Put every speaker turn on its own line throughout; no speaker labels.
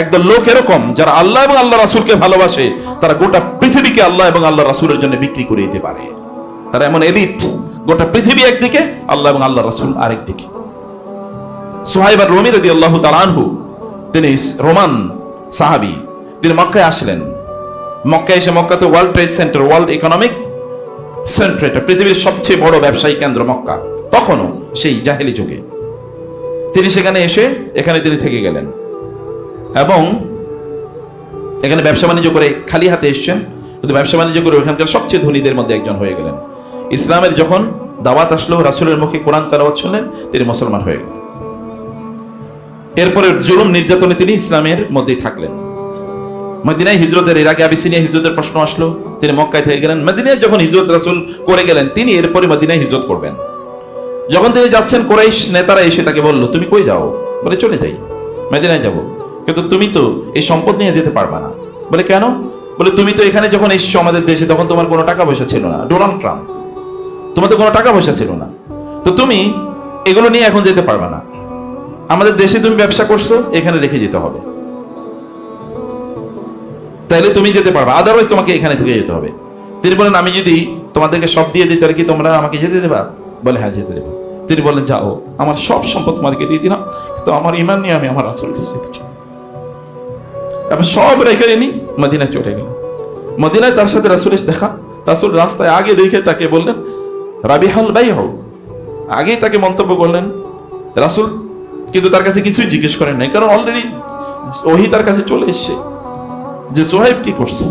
একদল লোক এরকম যারা আল্লাহ এবং আল্লাহ রাসূলকে ভালোবাসে, তারা গোটা পৃথিবীকে আল্লাহ এবং আল্লাহ রাসূলের জন্য বিক্রি করে দিতে পারে। তারা এমন এলিট, গোটা পৃথিবী একদিকে, আল্লাহ এবং আল্লাহ রাসূল আরেকদিকে। সুহাইব আর-রুমি রাদিয়াল্লাহু তাআলা আনহু, তিনি রোমান সাহাবী, তিনি মক্কায় আসলেন। মক্কায় এসে, মক্কা তো world trade centre, world economic centre, পৃথিবীর সবচেয়ে বড় ব্যবসায়ী কেন্দ্র মক্কা, তখনও সেই জাহেলি যুগে। তিনি সেখানে এসে এখানে তিনি থেকে গেলেন এবং এখানে ব্যবসা বাণিজ্য করে খালি হাতে এসছেন, কিন্তু ব্যবসা বাণিজ্য করে ওখানকার সবচেয়ে ধনীদের মধ্যে একজন হয়ে গেলেন। ইসলামের যখন দাওয়াত আসলো, রাসূলের মুখে কোরআন তেলাওয়াত শুনলেন, তিনি মুসলমান হয়ে গেলেন। এরপরে জুলুম নির্যাতনে তিনি ইসলামের মধ্যেই থাকলেন। মদিনায় হিজরতের এর আগে আবিসিনিয়া হিজরতের প্রশ্ন আসলো, তিনি মক্কায় থেকে গেলেন। মদিনায় যখন হিজরত রাসূল করে গেলেন, তিনি এরপরে মদিনায় হিজরত করবেন। যখন তিনি যাচ্ছেন, কুরাইশ নেতারা এসে তাকে বলল, তুমি কই যাও? বলে, চলে যাই, মদিনায় যাব, কিন্তু তুমি তো এই সম্পদ নিয়ে যেতে পারবা না। বলে, কেন? বলে, তুমি তো এখানে যখন এসছো আমাদের দেশে, তখন তোমার কোনো টাকা পয়সা ছিল না, ডোনাল্ড ট্রাম্প, তোমার তো কোনো টাকা পয়সা ছিল না, তো তুমি এগুলো নিয়ে এখন যেতে পারবা না। আমাদের দেশে তুমি ব্যবসা করছো, এখানে রেখে যেতে হবে, তাহলে তুমি যেতে পারবা, আদারওয়াইজ তোমাকে এখানে থেকে যেতে হবে। তিনি বলেন, আমি যদি তোমাদেরকে সব দিয়ে দিই, তাহলে কি তোমরা আমাকে যেতে দেবা? বলে, হ্যাঁ, যেতে দেবো। তিনি বললেন, যাও, আমার সব সম্পদ তোমাদেরকে দিয়ে দিলাম, কিন্তু আমার ঈমান নিয়ে আমি আমার রাসূলের কাছে যেতে চাই। তারপর সব রেখে নিয়ে মদিনায় চলে গেল। মদিনায় তার সাথে রাসূলের দেখা, রাসূল রাস্তায় আগে দেখে তাকে বললেন, রাবিহাল বাইউ, আগেই তাকে মন্তব্য করলেন। রাসূল কিন্তু তার কাছে কিছুই জিজ্ঞেস করেন নাই, কারণ অলরেডি ওহী তার কাছে চলে এসছে যে সোহাইব কি করছে।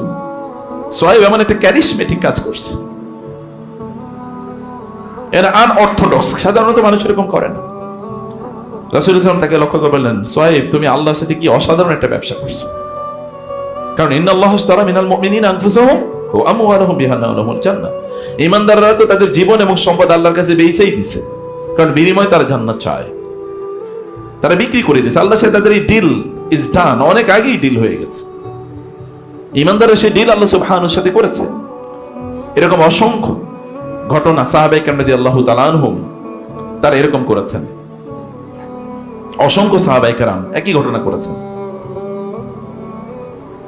সোহাইব এমন একটা ক্যারিশমেটিক কাজ করছে, এরা আনঅর্থোডক্স, সাধারণত মানুষ এরকম করে না। রাসূল সাল্লাল্লাহু আলাইহি ওয়াসাল্লাম তাকে লক্ষ্য করে বললেন, সোহাইব, তুমি আল্লাহর সাথে কি অসাধারণ একটা ব্যবসা করছো, কারণ ইন্নাল্লাহা আশতারা মিনাল মুমিনিনা আনফুসাহুম ওয়া আমওয়ালাহুম বিআন্না লাহুমুল জান্নাহ। ঈমানদাররা তো তাদের জীবন এবং সম্পদ আল্লাহর কাছে বেচেই দিছে, কারণ বিনিময়ে তারা জান্নাত চায়। তারা বিক্রি করে দিয়েছে, আল্লাহর সাথে তাদের এই ডিল ইজ ডান, অনেক আগেই ডিল হয়ে গেছে। ঈমানদারের সেই ডিল আল্লাহ সুবহানাহু সাথে করেছে। এরকম অসংখ্য ঘটনা সাহাবায়ে কেরাম রাদিয়াল্লাহু তাআলা আনহুম তারা এরকম করেছেন। অসংখ্য সাহাবায়ে কেরাম একই ঘটনা করেছেন।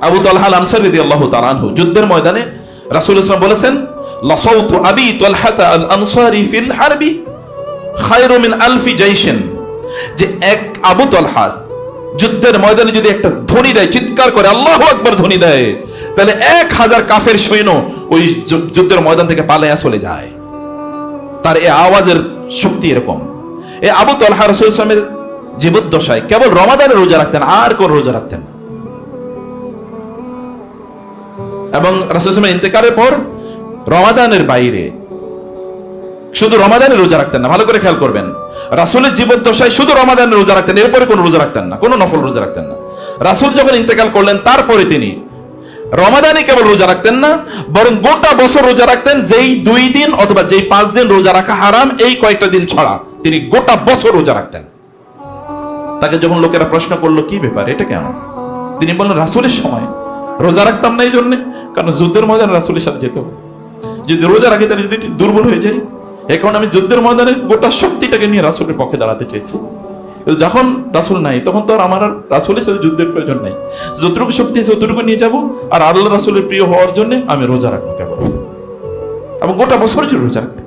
আবু তালহা আল আনসারী রাদিয়াল্লাহু তাআলা আনহু যুদ্ধের ময়দানে রাসূলুল্লাহ সাল্লাল্লাহু আলাইহি ওয়াসাল্লাম বলেছেন, লাসাউতু আবি তালহাতা আল আনসারী ফিল হারবি খায়রু মিন আলফি জাইশিন, যে এক আবু তালহা যুদ্ধের ময়দানে যদি একটা ধ্বনি দেয়, চিৎকার করে আল্লাহু আকবার ধ্বনি দেয়, তাহলে 1000 কাফের সৈন্য ওই যুদ্ধের ময়দান থেকে পালায়া চলে যায়। তার এই আওয়াজের শক্তি এরকম। এই আবু তালহা রাসূল সাল্লাল্লাহু আলাইহি ওয়াসাল্লামের জীবদ্দশায় কেবল রমাদানে রোজা রাখতেন, আর কোন রোজা রাখতেন না। এবং রাসূল সাল্লাল্লাহু আলাইহি ওয়াসাল্লামের ইন্তেকালের পর রমাদানের বাইরে শুধু রমাদানে রোজা রাখতেন না। ভালো করে খেয়াল করবেন, রাসূলের জীবদ্দশায় শুধু রমাদানে রোজা রাখতেন, এরপরে কোনো রোজা রাখতেন না, কোনো নফল রোজা রাখতেন না। রাসূল যখন ইন্তেকাল করলেন, তারপরে তিনি রমাদানে কেবল রোজা রাখতেন না, বরং গোটা বছর রোজা রাখতেন। যেই 2 দিন অথবা যেই 5 দিন রোজা রাখা হারাম, এই কয়েকটা দিন ছাড়া তিনি গোটা বছর রোজা রাখতেন। তাকে যখন লোকেরা প্রশ্ন করলো, কি ব্যাপার, এটা কেন? তিনি বললেন, রাসূলের সময় রোজা রাখতাম না এই জন্য, কারণ যুদ্ধের ময়দানে রাসূলের সাথে যেতে হবে। যদি রোজা রাখি তাহলে যদি দুর্বল হয়ে যাই, এখন আমি যুদ্ধের ময়দানে গোটা শক্তিটাকে নিয়ে রাসূলের পক্ষে দাঁড়াতে চাইছি। যখন রাসূল নাই, তখন তো আর আমার আর রাসূলের সাথে যুদ্ধের প্রয়োজন নাই। যতটুকু শক্তি আছে ততটুকু নিয়ে যাব, আর আল্লাহ রাসূলের প্রিয় হওয়ার জন্য আমি রোজা রাখবো কেবল, এবং গোটা বছর জুড়ে রোজা রাখতে।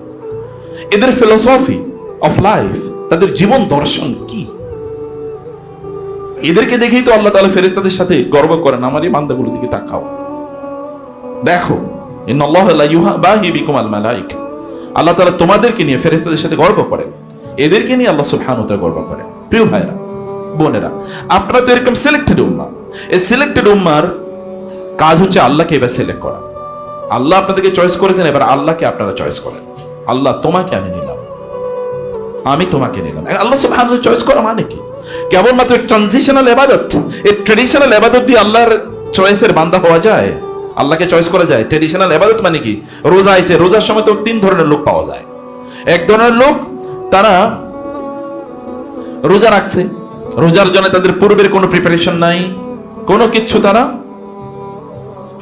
এদের ফিলোসফি অফ লাইফ, তাদের জীবন দর্শন কি, এদেরকে দেখেই তো আল্লাহ তাআলা ফেরেশতাদের সাথে গর্ব করেন, আমার এই বান্দাগুলোর দিকে তাকাও, দেখো, ইন্নাল্লাহা লা ইউবাহি বিকুম আল মালায়েকা, আল্লাহ তাআলা তোমাদেরকে নিয়ে ফেরেশতাদের সাথে গর্ব করেন, এদেরকে নিয়ে আল্লাহ সুবহানাহু ওয়া তাআলা গর্ব করেন। প্রিয় ভাইরা, বোনেরা, আপনারা তো এরকম সিলেক্টেড উম্মাহ। এই সিলেক্টেড উম্মার কাজ হচ্ছে আল্লাহকে এবার সিলেক্ট করা। আল্লাহ আপনাদেরকে চয়েস করেছেন, এবার আল্লাহকে আপনারা চয়েস করেন। আল্লাহ, তোমাকে আমি নিলাম, আমি তোমাকে নিলাম। আল্লাহ সুবহানাহু ওয়া তাআলা চয়েস করা মানে কি? কেবলমাত্র ট্রানজিশনাল ইবাদত, এই ট্রেডিশনাল ইবাদত দিয়ে আল্লাহর চয়েসের বান্দা হওয়া যায়? আল্লাহকে চয়েস করা যায়? ট্রেডিশনাল ইবাদত মানে কি? রোজা আছে, রোজার সময় তো 3 ধরনের লোক পাওয়া যায়। এক ধরনের লোক, তারা রোজা রাখছে, রোজার জন্য তাদের পূর্বের কোনো প্রিপারেশন নাই, কোনো কিছু, তারা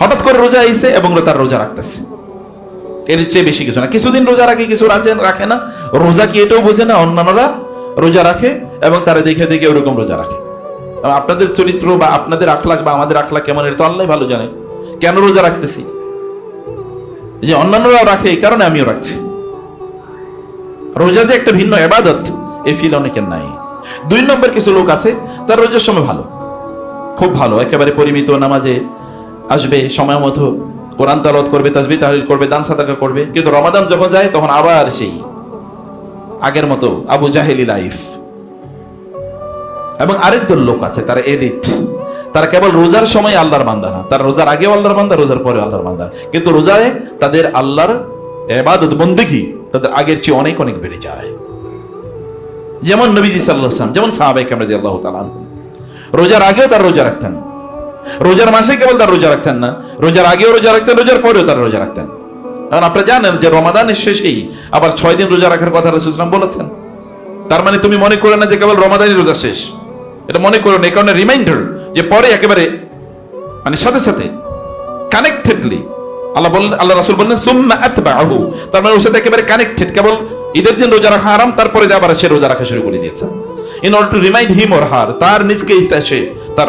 হঠাৎ করে রোজা আইছে এবং তার রোজা রাখতেছে, এর চেয়ে বেশি কিছু না। কিছুদিন রোজা রাখে, কিছু রাখে না। রোজা কি এটাও বোঝে না, অন্যান্যরা রোজা রাখে এবং তারা দেখে দেখে ওরকম রোজা রাখে। আপনাদের চরিত্র বা আপনাদের আখলাক বা আমাদের আখলাক কেমন, এটা তো আল্লাহ ভালো জানে। কেন রোজা রাখতেছি, যে অন্যান্যরাও রাখে এই কারণে আমিও রাখছি। রোজা যে একটা ভিন্ন ইবাদত, এই ফিল অনেকের নাই। 2 নম্বর, কিছু লোক আছে তার রোজার সময় ভালো, খুব ভালো, একেবারে পরিমিত নামাজে আসবে, সময় মতো কোরআন তেলাওয়াত করবে, তাসবিহ তাহলিল করবে, দান সাদাকা করবে, কিন্তু রমাদান যখন যায় তখন আবার সেই আগের মতো আবু জাহেলি লাইফ। এবং আরেক দল লোক আছে, তারা এডিট, তারা কেবল রোজার সময় আল্লাহর বান্দা না, তার রোজার আগেও আল্লাহর বান্দা, রোজার পরে আল্লাহর বান্দা, কিন্তু রোজায় তাদের আল্লাহর ইবাদত বন্দেগী তাদের আগের চেয়ে অনেক অনেক বেড়ে যায়। যেমন নবীজি সাল্লাল্লাহু আলাইহি ওয়াসাল্লাম, যেমন সাহাবায়ে কেরাম রাদিয়াল্লাহু তাআলা আনহুম, রোজার আগেও তার রোজা রাখতেন, রোজার মাসে কেবল তার রোজা রাখতেন না, রোজার আগেও রোজা রাখতেন, রোজার পরেও তার রোজা রাখতেন। কারণ আপনারা জানেন যে রমাদানের শেষেই আবার 6 দিন রোজা রাখার কথা রাসূল সাল্লাল্লাহু আলাইহি ওয়াসাল্লাম বলেছেন। তার মানে তুমি মনে করো না যে কেবল রমাদানই রোজা শেষ, এটা মনে করো না। এই কারণে রিমাইন্ডার যে পরে একেবারে মানে সাথে সাথে কানেক্টেডলি আল্লাহ বললেন, আল্লাহ রাসূল বললেন সুম্মা আতবাহু, তার মানে ওর সাথে একেবারে কানেক্টেড। কেবল ঈদের দিন রোজা রাখা হারাম, তারপরে আবার সে রোজা রাখা শুরু করে দিয়েছে। In order to remind him or her, তার নিজকে সে তার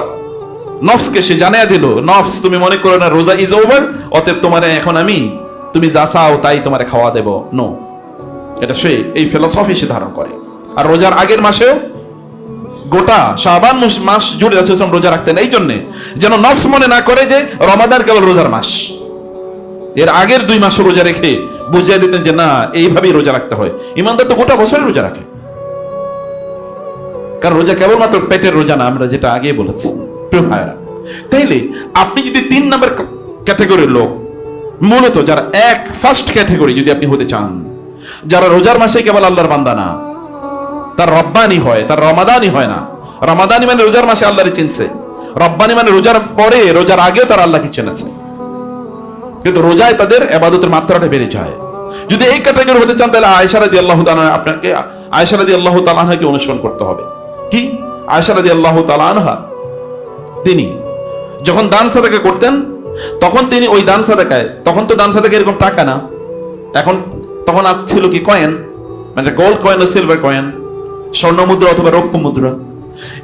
নফসকে সে জানিয়ে দিল, নফস তুমি মনে করো না রোজা ইজ ওভার, অতএব তোমার এখন আমি তুমি যা চাও তাই তোমারে খাওয়া দেব, নো। এটা সে এই ফিলোসফি সে ধারণ করে। আর রোজার আগের মাসেও গোটা শাবান মাস জুড়ে রাসূল সাল্লাল্লাহু আলাইহি ওয়াসাল্লাম রোজা রাখতেন, এই জন্য যেন নফস মনে না করে যে রমাদান কেবল রোজার মাস। এর আগের 2 মাস রোজা রেখে বুঝিয়ে দিতেন যে না, এইভাবেই রোজা রাখতে হয়। ইমানদার তো গোটা বছরই রোজা রাখে, কারণ রোজা কেবলমাত্র পেটের রোজা না, আমরা যেটা আগে বলেছি। প্রিয় ভাইরা, তাইলে আপনি যদি 3 নম্বর ক্যাটাগরির লোক, মূলত যারা ফার্স্ট ক্যাটাগরি যদি আপনি হতে চান, যারা রোজার মাসে কেবল আল্লাহর বান্দা না, তার রব্বানি হয়, তার রমাদানি হয় না। রমাদানি মানে রোজার মাসে আল্লাহরে চিনছে, রব্বানি মানে রোজার পরে রোজার আগেও তারা আল্লাহকে চিনেছে, কিন্তু রোজায় তাদের ইবাদতের মাত্রাটা বেড়ে যায়। যদি এই ক্যাটাগরি হতে চান, তাহলে আয়েশা রাদিয়াল্লাহু তাআলা, আপনাকে আয়েশা রাদিয়াল্লাহু তাআলা আনহাকে অনুসরণ করতে হবে। কি? আয়েশা রাদিয়াল্লাহু তাআলা আনহা তিনি যখন দান সাদাকা করতেন, তখন তিনি ওই দান সাদাকায়, তখন তো দান সাদাকা এরকম টাকা না, তখন ছিল কি কয়েন, মানে গোল্ড কয়েন ও সিলভার কয়েন, স্বর্ণ মুদ্রা অথবা রৌপ্য মুদ্রা।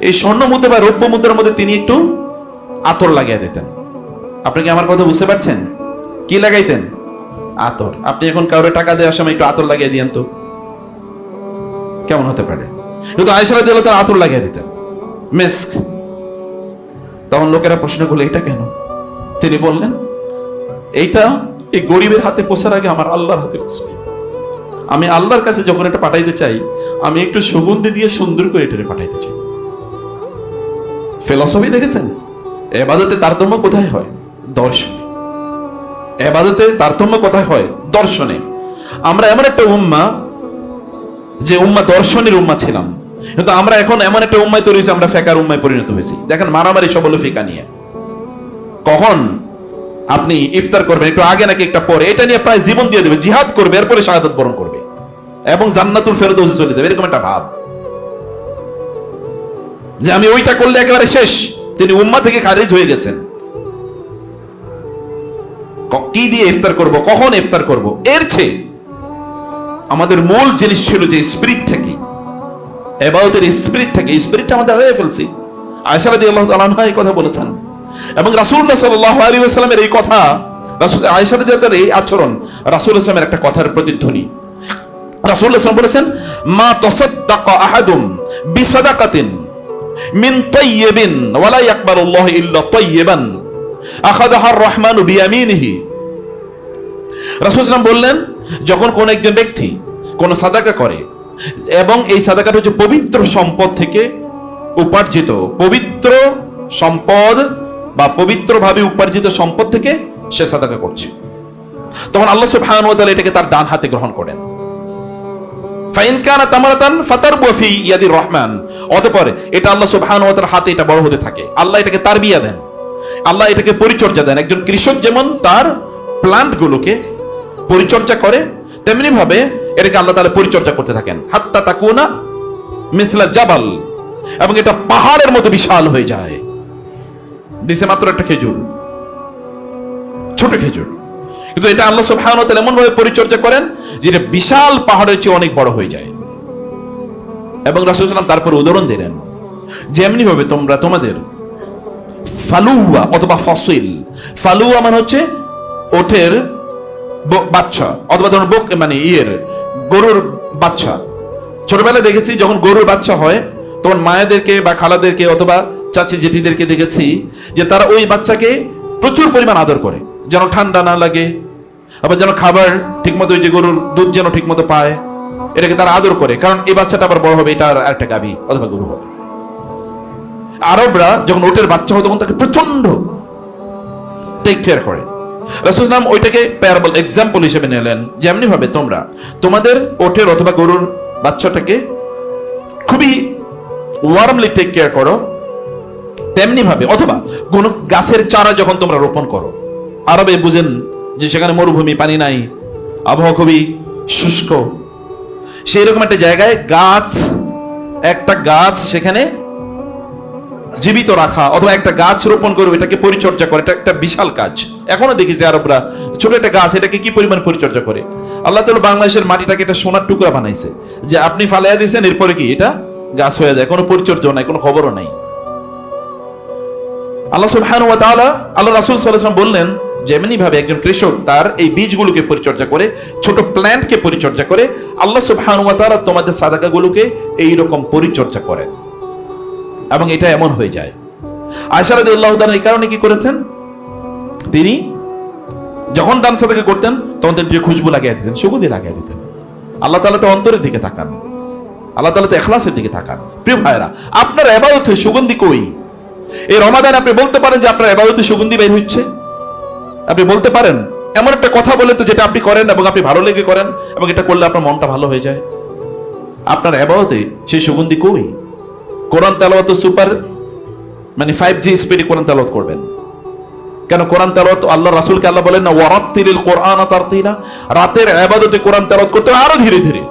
এই স্বর্ণ মুদ্রা বা রৌপ্য মুদ্রার মধ্যে তিনি একটু আতর লাগিয়ে দিতেন। আপনি কি আমার কথা বুঝতে পারছেন? কি লাগাইতেন? আতর। আপনি এখন কাউরে টাকা দেওয়ার সময় একটু আতর লাগিয়ে দিয়েন তো, কেমন হতে পারে? কিন্তু আয়েশা রাদিয়াল্লাহু তাআলা আতর লাগিয়ে দিতেন, মিস্ক। তখন লোকেরা প্রশ্ন করলো, এটা কেন? তিনি বললেন, এইটা এই গরিবের হাতে পৌঁছার আগে আমার আল্লাহর হাতে পৌঁছবে। আমি আল্লাহর কাছে যখন এটা পাঠাইতে চাই, আমি একটু সুগন্ধি দিয়ে সুন্দর করে এটা পাঠাইতে চাই। ফিলোসফি দেখেছেন? ইবাদতে তারতম্য কোথায় হয়? দর্শনে। ইবাদতে তারতম্য কোথায় হয়? দর্শনে। আমরা এমন একটা উম্মাহ, যে উম্মাহ দর্শনের উম্মাহ ছিলাম, কিন্তু আমরা এখন এমন একটা উম্মায় তৈরি হয়েছি, আমরা ফিকার উম্মায় পরিণত হয়েছি। দেখেন, মারামারি সব হলো ফিকা নিয়ে। কখন আপনি ইফতার করবেন, একটু আগে নাকি একটা পরে, এটা নিয়ে প্রায় জীবন দিয়ে দেবে, জিহাদ করবে, এরপরে শাহাদাত বরণ করবে এবং জান্নাতুল ফেরদৌসে চলে যাবে, এরকম একটা ভাব যে আমি ওইটা করলে একেবারে শেষ। তিনি উম্মাহ থেকে খারিজ হয়ে গেছেন। কি দিয়ে ইফতার করব, কখন ইফতার করব, এর চেয়ে আমাদের মূল জিনিস ছিল যে স্পিরিট থেকে, ইবাদতের স্পিরিট থেকে, স্পিরিটটা আমাদের হারিয়ে ফেলছি। আয়েশা রাদিয়াল্লাহু তাআলা আনহা এই কথা বলেছেন, এবং রাসূলুল্লাহ সাল্লাল্লাহু আলাইহি ওয়াসাল্লামের এই কথা, আয়েশা রাদিয়াল্লাহু তাআলার এই আচরণ রাসূলুল্লাহ সাল্লাল্লাহু আলাইহি ওয়াসাল্লামের একটা কথার প্রতিধ্বনি। রাসূলুল্লাহ সাল্লাল্লাহু আলাইহি ওয়াসাল্লাম বলেছেন, মা তাসাদ্দাকা আহাদুম বিসাদাকাতিন মিন তাইয়্যিবিন ওয়া লা ইয়াকবালুল্লাহু ইল্লা তাইয়্যিবান আখাযাহা আর-রাহমানু বিয়ামিনিহি। রাসূল সাল্লাল্লাহু আলাইহি ওয়াসাল্লাম বললেন, যখন কোন একজন ব্যক্তি কোন সাদাকা করে, এবং এই সাদাকাটা হচ্ছে পবিত্র সম্পদ থেকে উপার্জিত, পবিত্র সম্পদ বা পবিত্রভাবে উপার্জিত সম্পদ থেকে সে সাদাকা করছে, তখন আল্লাহ সুবহানাহু ওয়া তাআলা এটাকে তার ডান হাতে গ্রহণ করেন। ফাইন কানা তামারাতান ফাতারবু ফি ইয়াদির রহমান, অতঃপর এটা আল্লাহ সুবহানাহু ওয়া তাআলার হাতে এটা বড় হতে থাকে। আল্লাহ এটাকে তারবিয়া দেন, আল্লাহ এটাকে পরিচর্যা দেন। একজন কৃষক যেমন তার প্লান্টগুলোকে পরিচর্যা করে, তেমনি ভাবে এটাকে আল্লাহ তাআলা পরিচর্যা করতে থাকেন, হাত্তা তাকুনা মিসলা জাবাল, এবং এটা পাহাড়ের মতো বিশাল হয়ে যায়। দিছে মাত্র একটা খেজুর, ছোট খেজুর, কিন্তু এটা আল্লাহ সুবহানাহু ওয়া তাআলা এমন ভাবে পরিচর্যা করেন যে এটা বিশাল পাহাড়ের চেয়ে অনেক বড় হয়ে যায়। এবং রাসূল সাল্লাল্লাহু আলাইহি ওয়াসাল্লাম তারপর উদাহরণ দিলেন, যেমনি ভাবে তোমরা তোমাদের ফালুয়া অথবা ফসিল, ফালুয়া মানে হচ্ছে ওঠের বাচ্চা, অথবা ধরুন মানে গরুর বাচ্চা। ছোটবেলায় দেখেছি যখন গরুর বাচ্চা হয় তখন মায়েদেরকে বা খালাদেরকে অথবা চাচি জেঠিদেরকে দেখেছি যে তারা ওই বাচ্চাকে প্রচুর পরিমাণ আদর করে, যেন ঠান্ডা না লাগে, আবার যেন খাবার ঠিকমতো, ওই যে গরুর দুধ যেন ঠিকমতো পায়, এটাকে তারা আদর করে, কারণ এই বাচ্চাটা আবার বড় হবে, এটা আর একটা গাভী অথবা গরু হবে। আরবরা যখন ওটের বাচ্চা হয় তখন তাকে প্রচন্ড টেক কেয়ার করে। রাসূল নাম ওইটাকে প্যারাবল এক্সাম্পল হিসেবে নিলেন, যেমনি ভাবে তোমরা তোমাদের ওটের অথবা গরুর বাচ্চাটাকে খুবই ওয়ার্মলি টেক কেয়ার করো, তেমনি ভাবে অথবা কোন গাছের চারা যখন তোমরা রোপণ করো, আরবে বুঝেন যে সেখানে মরুভূমি, পানি নাই, আবহাওয়া খুবই শুষ্ক, সেই রকম একটা জায়গায় একটা গাছ সেখানে জীবিত রাখা অথবা একটা গাছ রোপণ করে এটাকে পরিচর্যা করে, এটা একটা বিশাল কাজ। এখনো দেখি যে আরবরা ছোট একটা গাছ এটাকে কি পরিমাণ পরিচর্যা করে। আল্লাহ তাআলা বাংলাদেশের মাটিটাকে এটা সোনার টুকরা বানাইছে, যে আপনি ফালাইয়া দিয়েছেন এরপরে কি এটা গাছ হয়ে যায়, কোনো পরিচর্যা নাই, কোনো খবরও নাই। আল্লাহ সুবহানাহু ওয়া তাআলা, আল্লাহ রাসূল সাল্লাল্লাহু আলাইহি ওয়াসাল্লাম বললেন যেমনি ভাবে একজন কৃষক তার এই বীজগুলোকে পরিচর্যা করে, ছোট প্ল্যান্টকে পরিচর্যা করে, আল্লাহ সুবহানাহু ওয়া তাআলা তোমাদের সাদাকাগুলোকে এই রকম পরিচর্যা করেন, এবং এটা এমন হয়ে যায়। আয়েশা রাদিয়াল্লাহু তাআলা এই কারণে কি করেছেন, তিনি যখন দান সাদাকা করতেন তখন তিনি খুশবু লাগিয়ে দিতেন, সুগন্ধি লাগিয়ে দিতেন। আল্লাহ তাআলা তো অন্তরের দিকে তাকান, আল্লাহ তাআলা তো ইখলাসের দিকে তাকান। প্রিয় ভাইরা, আপনার ইবাদতে সুগন্ধি কই? এই রমাদান আপনি বলতে পারেন যে আপনার ইবাদতে সুগন্ধি বের হচ্ছে? আপনি বলতে পারেন এমন একটা কথা বলে তো যেটা আপনি করেন এবং আপনি ভালো লেগে করেন এবং এটা করলে আপনার মনটা ভালো হয়ে যায়? আপনার ইবাদতে সেই সুগন্ধি কই? কোরআন তেলাওয়াত সুপার মানে 5G স্পিডে কোরআন তেলাওয়াত করবেন কেন? কোরআন তেলাওয়াত আল্লাহ রাসূলকে আল্লাহ বলেন না ওয়ারাত্তিলিল কোরআন তারতিলা, রাতের ইবাদতে কোরআন তেলাওয়াত করতে আরো ধীরে ধীরে।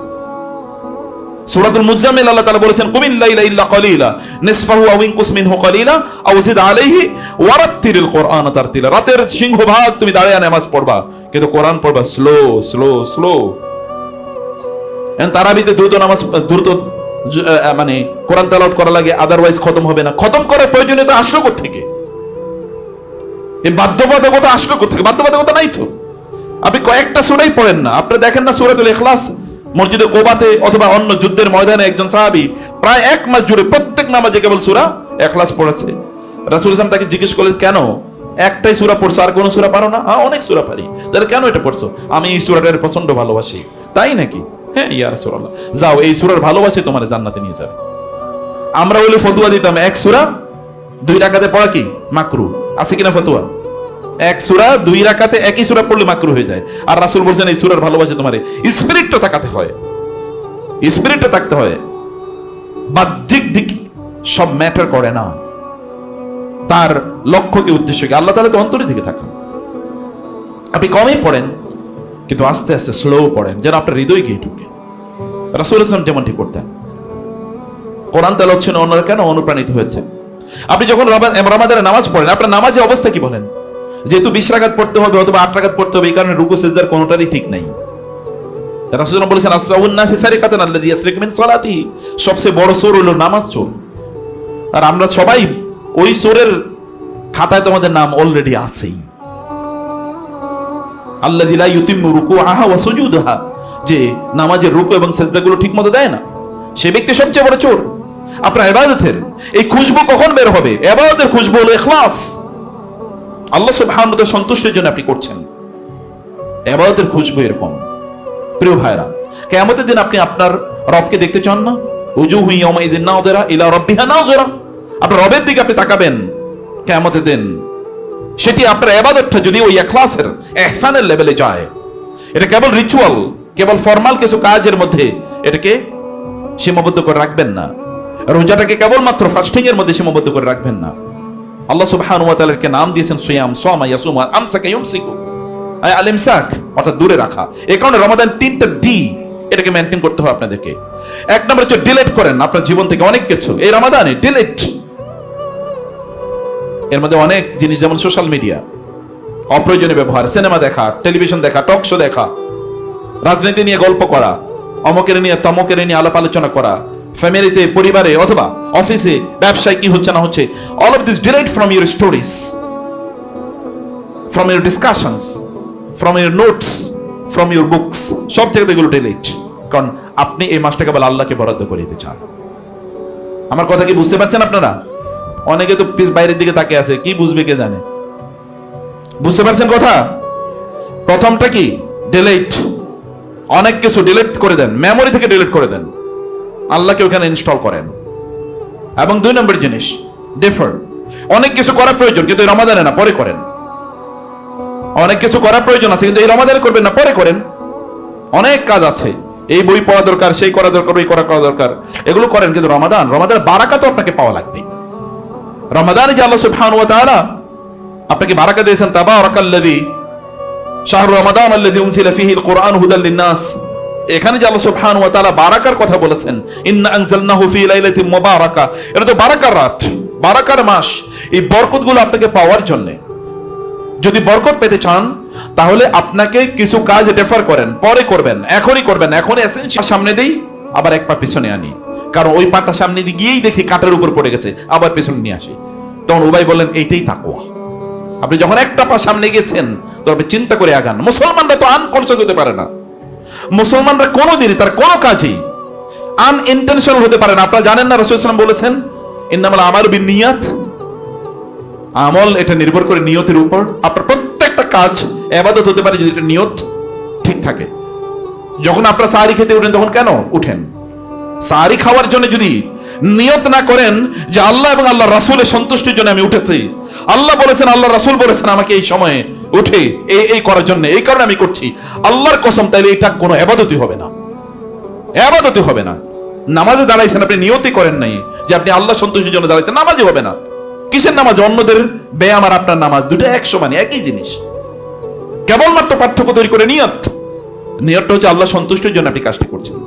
সূরাতুল মুজাম্মিল আল্লাহ তাআলা বলেছেন কুমিল লাইলা ইল্লা কলিলা নিসফাহু আও ইনকুস মিনহু কলিলা আও জিদ আলাইহি ওয়ারাত্তিলিল কোরআন তারতিলা। রাতের সিংহভাগ তুমি দাঁড়িয়ে নামাজ পড়বা, কিন্তু কোরআন পড়বা স্লো স্লো স্লো। তারাবিতে দ্রুত মানে কোরআন তেলাওয়াত করা লাগে, আদারওয়াইজ খতম হবে না। খতম করার প্রয়োজনীয়তা আসলো কোত্থেকে? এই বাধ্যবাধকতা আসলো কোত্থেকে? বাধ্যবাধকতা নাই তো। আপনি কয়েকটা সূরাই পড়েন না, আপনি দেখেন না সূরাতুল ইখলাস মসজিদে কোবাতে অথবা অন্য যুদ্ধের ময়দানে একজন সাহাবী প্রায় 1 মাস জুড়ে প্রত্যেক নামাজে কেবল সূরা ইখলাস পড়েছে। রাসূল সাল্লাল্লাহু আলাইহি ওয়াসাল্লাম তাকে জিজ্ঞেস করলেন, কেন একটাই সূরা পড়ছো, আর কোন সূরা পারো না? হ্যাঁ, অনেক সূরা পারি। তাহলে কেন এটা পড়ছো? আমি এই সূরাটার প্রচন্ড ভালোবাসি। তাই নাকি? হ্যাঁ ইয়া রাসূলুল্লাহ, যাও এই সূরার ভালোবাসে তোমার জান্নাতে নিয়ে যাবে। আমরা বলে ফতোয়া দিতাম এক সূরা 2 রাকাতে পড়া কি মাকরু, আছে কিনা ফতোয়া? এক সূরা 2 রাকাতে একই সূরা পড়লে মাকরু হয়ে যায়। আর রাসূল বলেছেন এই সূরার ভালোবাসে তোমারে। স্পিরিটটা তাকাতে হয়, স্পিরিটটা থাকতে হয়। বাহ্যিক দিক সব ম্যাটার করে না, তার লক্ষ্যকে উদ্দেশ্যকে আল্লাহ তাআলা তো অন্তরের দিকে থাকেন। আপনি কমই পড়েন কিন্তু আস্তে আস্তে স্লো পড়েন, যেন আপনার হৃদয় গিয়ে ঢুকে। রাসূল সাল্লাল্লাহু আলাইহি ওয়াসাল্লাম যেমনটি করতেন। কোরআন তেলাওয়াত শুনে অন্যরা কেন অনুপ্রাণিত হয়েছে? আপনি যখন রমাদানে নামাজ পড়েন, আপনার নামাজের অবস্থা কি বলেন? যেহেতু 20 রাকাত পড়তে হবে অথবা 8 রাকাত পড়তে হবে, এই কারণে রুকু সিজদার কোনোটারই ঠিক নাই। রাসূলুল্লাহ বলেছেন আসরাউন নাসি সারিকাতান আল্লাযী ইয়াসরিকু মিন সালাতিহি, সবচেয়ে বড় চোর হলো নামাজ চোর। আর আমরা সবাই ওই চোরের খাতায় তোমাদের নাম অলরেডি আছেই। আল্লাযী লা ইউতিম্মু রুকুআহা ওয়া সুজুদাহা, যে নামাজের রুকু এবং সিজদাগুলো ঠিকমতো দেয় না, সে ব্যক্তি সবচেয়ে বড় চোর। আপনার ইবাদতের এই খুশবু কখন বের হবে? ইবাদতের খুশবু হলো ইখলাস, আল্লাহ সুবহানাহু ওয়া তাআলার সন্তুষ্টির জন্য আপনি করছেন। ইবাদতের খুশবু এরকম। প্রিয় ভাইরা, কিয়ামতের দিন আপনি আপনার রবকে দেখতে চান না? উজুহু ইয়াওমাইযিন নাযিরা ইলা রাব্বিহা নাযিরা, আপনার রবের দিকে আপনি তাকাবেন কিয়ামতের দিন। সেটি আপনার ইবাদতটা যদি ওই ইখলাসের ইহসানের লেভেলে যায়, এটা কেবল রিচুয়াল, কেবল ফরমাল কিছু কাজের মধ্যে এটাকে সীমাবদ্ধ করে রাখবেন না। রোজাটাকে কেবলমাত্র ফাস্টিং এর মধ্যে সীমাবদ্ধ করে রাখবেন না। আল্লাহ সুবহানাহু ওয়া তাআলাকে নাম দিয়েছেন সিয়াম, সামা ইয়াসুম, আমসাকা ইউমসিকু, আল ইমসাক অর্থাৎ দূরে রাখা। এই কারণে রমাদান 3টা ডি এটাকে মেইনটেইন করতে হবে আপনাদেরকে। 1 নম্বর হচ্ছে ডিলিট করেন আপনার জীবন থেকে অনেক কিছু এই রমাদানে, ডিলিট। এর মধ্যে অনেক জিনিস, যেমন সোশ্যাল মিডিয়া, অপ্রয়োজনীয় ব্যবহার, সিনেমা দেখা, টেলিভিশন দেখা, টক শো দেখা, রাজনীতি নিয়ে গল্প করা, অমকের নিয়ে তমকের নিয়ে আলাপ আলোচনা করা, ফ্যামিলিতে, পরিবারে অথবা অফিসে, ব্যবসায় কি হচ্ছে না হচ্ছে, all of this derived from your stories, from your discussions, from your notes, from your books, সব জায়গাতে এগুলো ডিলিট। কারণ আপনি এই মাসটাকে বলে আল্লাহকে বরাদ্দ করে দিতে চান। আমার কথা কি বুঝতে পারছেন আপনারা? অনেকে তো বাইরের দিকে তাকিয়ে আছে, কি বুঝবে কে জানে। বুঝতে পারছেন কথা? প্রথমটা কি? ডিলিট। অনেক কিছু ডিলিট করে দেন, মেমোরি থেকে ডিলিট করে দেন, আল্লাহকে ওখানে ইনস্টল করেন। এবং 2 নম্বর জিনিস, ডিফার। অনেক কিছু করা প্রয়োজন কিন্তু এই রমাদানে না, পরে করেন। অনেক কিছু করার প্রয়োজন আছে কিন্তু এই রমাদানে করবেন না, পরে করেন। অনেক কাজ আছে, এই বই পড়া দরকার, সেই করা দরকার, ওই করা দরকার, এগুলো করেন। কিন্তু রমাদানের বারাকা তো আপনাকে পাওয়া লাগবে। রমাদানে যে আল্লাহ সুবহানাহু ওয়া তাআলা আপনাকে বারাকা দিয়েছেন, তাবারাকাল্লাযী শাহরু রমাদান আল্লাযী উনজিলা ফীহিল কুরআন হুদাল লিন-নাস, এখানে যে আল্লাহ সুবহানাহু ওয়া তাআলা বারাকার কথা বলেছেন, ইন্না আনজালনাহু ফী লাইলাতিন মুবারাকা, এটা তো বারাকার রাত, বারাকার মাস। এই বরকতগুলো আপনাকে পাওয়ার জন্য, যদি বরকত পেতে চান তাহলে আপনাকে কিছু কাজ ডেফার করেন, পরে করবেন, এখনই করবেন। এখন এসেনশিয়াল সামনে দেই, আবার এক পা পিছনে আনি, কারণ ওই পাটা সামনে দিয়ে গিয়েই দেখি কাটার উপর পড়ে গেছে, আবার পিছনে নিয়ে আসি। তখন উবাই বললেন, এইটাই তাকওয়া। আপনি যখন একটা পা সামনে গেছেন তবে চিন্তা করে আগান। মুসলমানরা তো আনকনসিয়াস হতে পারে না, মুসলমানরা কোনোদিনই তার কোনো কাজেই আনইনটেনশনাল হতে পারে না। আপনারা জানেন না, রাসূল সাল্লাল্লাহু আলাইহি ওয়াসাল্লাম বলেছেন, ইন্নামাল আমালু বিন্নিয়াত, আমল এটা নির্ভর করে নিয়তের উপর। আপনার প্রত্যেকটা কাজ ইবাদত হতে পারে যদি এটা নিয়ত ঠিক থাকে। যখন আপনারা সাহারি খেতে উঠেন তখন কেন উঠেন? সাহারি খাওয়ার জন্য যদি নিয়ত না করেন যে আল্লাহ এবং আল্লাহ রাসূলের সন্তুষ্টির জন্য আমি উঠেছি, আল্লাহ বলেছেন, আল্লাহ রাসূল বলেছেন আমাকে এই সময়ে উঠে এই করার জন্য, এই কারণে আমি করছি, আল্লাহর কসম, তাইলে এটা কোনো ইবাদতই হবে না, ইবাদতই হবে না। নামাজে দাঁড়াইছেন, আপনি নিয়তই করেন নাই যে আপনি আল্লাহ সন্তুষ্টির জন্য দাঁড়াইছেন, নামাজই হবে না। কিসের নামাজ? অন্যদের ব্যায়াম আর আপনার নামাজ দুটো এক সমান, একই জিনিস, কেবলমাত্র পার্থক্য তৈরি করে নিয়ত। নিয়তটা হচ্ছে আল্লাহ সন্তুষ্টির জন্য আপনি কাজটি করছেন।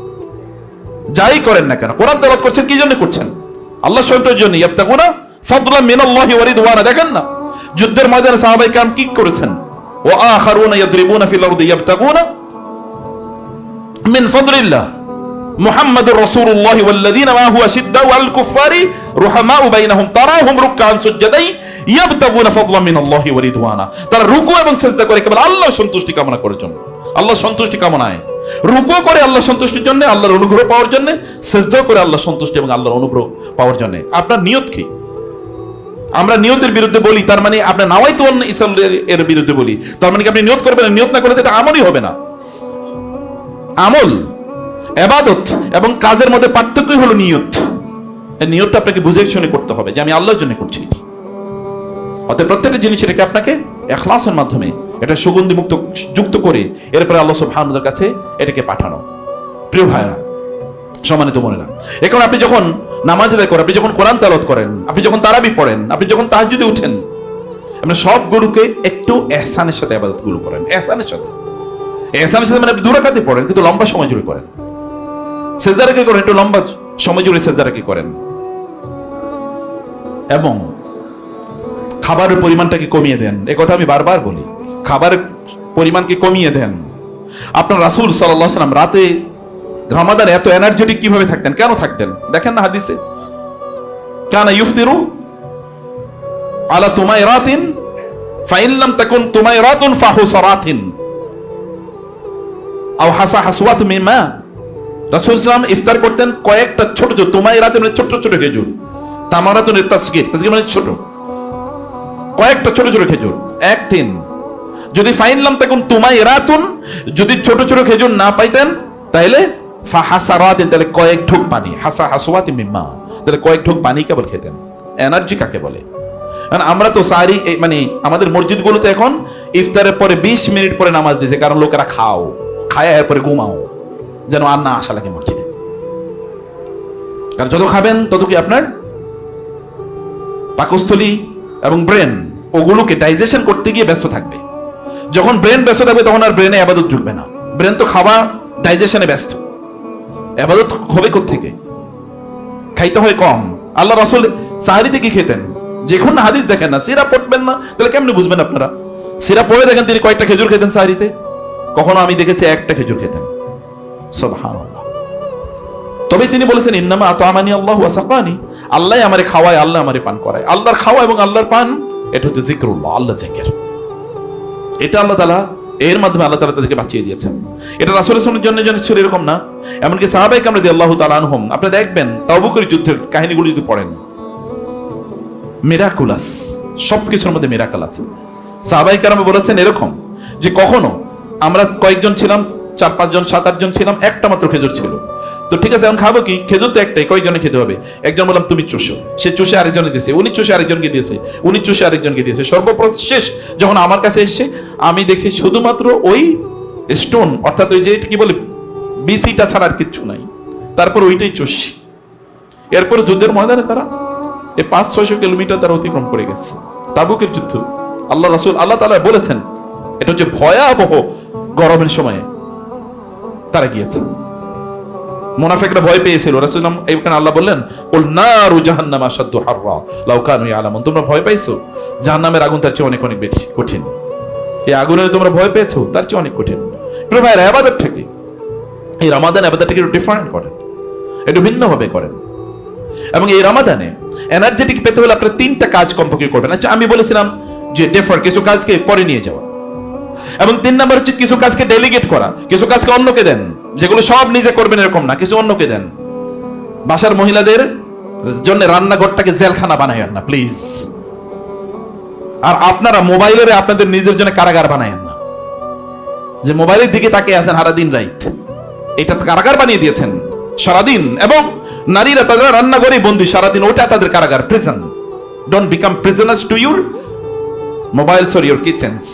যাই করেন না কেন, কোরআন তেলাওয়াত করছেন কি জন্য করছেন? আল্লাহ সন্তুষ্টির জন্য। ইয়াবতাগুনা ফাদলাম মিনাল্লাহি ওয়া রিদওয়ানা, দেখেন না যুদ্ধের ময়দানে সাহাবায়ে কেরাম কি করেছেন? ওয়া আখারুনা ইয়াদরিবুনা ফিল আরদি ইয়াবতাগুনা মিন ফাদলিল্লাহ, মুহাম্মাদুর রাসূলুল্লাহি ওয়াল্লাযীনা মা'আহু আশিদ্দাউ আলাল কুফফারি রুহামাউ বাইনাহুম তারাহুম রুকআন সুজদাই ইয়াবতাগুনা ফাদলাম মিনাল্লাহি ওয়া রিদওয়ানা। তারা রুকু এবং সিজদা করে কেবল আল্লাহর সন্তুষ্টি কামনা করার জন্য, আল্লাহর সন্তুষ্টি কামনায়। রুকু করে আল্লাহর সন্তুষ্টির জন্য, আল্লাহর অনুগ্রহ পাওয়ার জন্য, সিজদা করে আল্লাহর সন্তুষ্টি এবং আল্লাহর অনুগ্রহ পাওয়ার জন্য। আপনার নিয়ত কি? আমরা নিয়তের বিরুদ্ধে বলি, তার মানে আপনার নাওয়াইতু এর বিরুদ্ধে বলি, তার মানে কি আপনি নিয়ত করবেন? নিয়ত না করলে এটা আমলই হবে না। আমল, ইবাদত এবং কাজের মধ্যে পার্থক্যই হলো নিয়ত। এই নিয়তটা আপনাকে বুঝে শুনে করতে হবে যে আমি আল্লাহর জন্য করছি। অতএব প্রত্যেকটা জিনিস এটাকে আপনাকে ইখলাসের মাধ্যমে এটা সুগন্ধি মুক্ত যুক্ত করে এরপরে আল্লাহ সুবহানাহু ওয়া তাআলার কাছে এটাকে পাঠানো। প্রিয় ভাইরা, সম্মানিত বোনেরা, এখন আপনি যখন নামাজ আদায় করেন, আপনি যখন কোরআন তেলাওয়াত করেন, আপনি যখন তারাবি পড়েন, আপনি যখন তাহাজ্জুদে উঠেন, আপনি সবগুলোকে একটু ইহসানের সাথে ইবাদতগুলো করেন। ইহসানের সাথে, ইহসানের সাথে মানে আপনি 2 রাকাতই পড়েন কিন্তু লম্বা সময় জুড়ে করেন। সিজদা রেখে করেন, একটু লম্বা সময় জুড়ে সিজদা রেখে করেন। এবং খাবারের পরিমাণটাকে কমিয়ে দেন। এই কথা আমি বারবার বলি, খাবারের পরিমাণকে কমিয়ে দেন। আপনার রাসূল সাল্লাল্লাহু আলাইহি ওয়াসাল্লাম রাতে রমাদান এত এনার্জেটিক কিভাবে থাকতেন? কেন থাকতেন? দেখেন না হাদিসে, কানা ইফতিরু আলা তুমাইরাতিন ফাইন লাম তাকুন তুমাইরাতুন ফাহুসারাতিন আও হাসা হাসওয়াত মিমা। রাসূল সাল্লাল্লাহু আলাইহি ইফতার করতেন কয়েকটা ছোট ছোট, তুমাইরাতুন মানে ছোট ছোট খেজুর, তামারাতুনের তাসগীর, তাসগীর মানে ছোট, কয়েকটা ছোট ছোট খেজুর, 1-3। যদি ফাইন লাম তাকুন তুমাইরাতুন, যদি ছোট ছোট খেজুর না পাইতেন তাহলে ফাহাসারাতিন, তাহলে কয়েক ঢোক পানি, হাসা হাসওয়াতি মিম্মা, তাহলে কয়েক ঢোক পানি কেবল খেতেন। এনার্জি কাকে বলে? কারণ আমরা তো সারি মানে আমাদের মসজিদগুলোতে এখন ইফতারের পরে 20 মিনিট পরে নামাজ দিয়েছে, কারণ লোকেরা খায় এরপরে ঘুমাও, যেন আর না আসা লাগে মসজিদে। কারণ যত খাবেন তত কি আপনার পাকস্থলী এবং ব্রেন ওগুলোকে ডাইজেশন করতে গিয়ে ব্যস্ত থাকবে। যখন ব্রেন ব্যস্ত থাকবে তখন আর ব্রেনে ইবাদত ঢুকবে না। ব্রেন তো খাওয়া ডাইজেশনে ব্যস্ত, ইবাদত হবে কোত্থেকে? খাইতে হয় কম। আল্লাহ রাসূল সাহরিতে কি খেতেন? যখন না হাদিস দেখেন না, সিরা পড়বেন না, তাহলে কেমনে বুঝবেন আপনারা? সিরা পড়ে দেখেন তিনি কয়েকটা খেজুর খেতেন সাহরিতে। কখনো আমি দেখেছি একটা খেজুর খেতেন। সুবহানাল্লাহ। তবে তিনি বলেছেন ইন্নামা আতামানি আল্লাহু ওয়া সাকানি, আল্লাহ আমারে খাওয়ায়, আল্লাহ আমারে পান করায়। আল্লাহর খাওয়া এবং আল্লাহর পান এটা হচ্ছে যিকরুল্লাহ, আল্লাহ যিকির। এটা আল্লাহ তাআলা এর মাধ্যমে আল্লাহ তাআলা তাদেরকে বাঁচিয়ে দিয়েছেন। এটা রাসূলের সুন্নাহর জন্য ছিল এরকম না। এমনকি সাহাবায়ে কেরাম রাদিয়াল্লাহু তাআলা আনহুম, আপনি দেখবেন তাবুকের যুদ্ধের কাহিনীগুলো যদি পড়েন, মিরাকুলাস, সবকিছুর মধ্যে মিরাকল আছে। সাহাবায়ে কেরাম বলেছেন এরকম যে কখনো আমরা কয়েকজন ছিলাম, 4-5 জন 7-8 জন ছিলাম, একটা মাত্র খেজুর ছিল। তো ঠিক আছে, এখন খাবো কি? খেজুর তো একটাই, কয়েকজনে খেতে হবে। একজন বললাম তুমি চুষো, সে চুষে আরেকজনে দিয়েছে, উনি চুষে আরেকজনকে দিয়েছে, উনি চুষে আরেকজনকে দিয়েছে। সর্বশেষ যখন আমার কাছে এসছে, আমি দেখছি শুধুমাত্র ওই স্টোন, অর্থাৎ ওই যে কি বলে বিসিটা ছাড়া আর কিচ্ছু নাই। তারপর ওইটাই চুষছি। এরপর যুদ্ধের ময়দানে তারা এই 500-600 কিলোমিটার তারা অতিক্রম করে গেছে। তাবুকের যুদ্ধ, আল্লাহ রাসূল আল্লাহ তাআলা বলেছেন এটা হচ্ছে ভয়াবহ গরমের সময়ে তারা গিয়েছে। মুনাফিকরা ভয় পেয়েছিল, রাসূলুল্লাহ এইখানে আল্লাহ বললেন কুল নারু জাহান্নাম আশাদ্দু হাররা লাউ কানু ইয়ালামুন, তোমরা ভয় পাইছো? জাহান্নামের আগুন তার চেয়ে অনেক অনেক বেশি কঠিন। এই আগুনের তোমরা ভয় পেয়েছো, তার চেয়ে অনেক কঠিন। প্রিয় ভাইরা, ইবাদত থেকে এই রমাদান ইবাদতটাকে একটু ডিফারেন্ট করেন, একটু ভিন্নভাবে করেন। এবং এই রমাদানে এনার্জেটিক পেতে হলে আপনারা 3টা কাজ কমপক্ষে করবেন। আচ্ছা, আমি বলেছিলাম যে ডেফার, কিছু কাজকে পরে নিয়ে যাওয়া, এবং 3 নাম্বার হচ্ছে কিছু কাজকে ডেলিগেট করা, কিছু কাজকে অন্যকে দেন, যেগুলো সব নিজে করবেন এরকম না, কিছু অন্যকে দেন। বাসার মহিলাদের জন্য রান্নাঘরটাকে জেলখানা বানায়েন না প্লিজ। আর আপনারা মোবাইলের আপনাদের নিজের জন্য কারাগার বানায়েন না, যে মোবাইলের দিকে তাকিয়ে আছেন সারাদিন রাত, এটা কারাগার বানিয়ে দিয়েছেন সারাদিন। এবং নারীরা তাদের রান্নাঘরে বন্দী সারাদিন, ওটা তাদের কারাগার, prison. Don't become prisoners to your mobiles or your kitchens.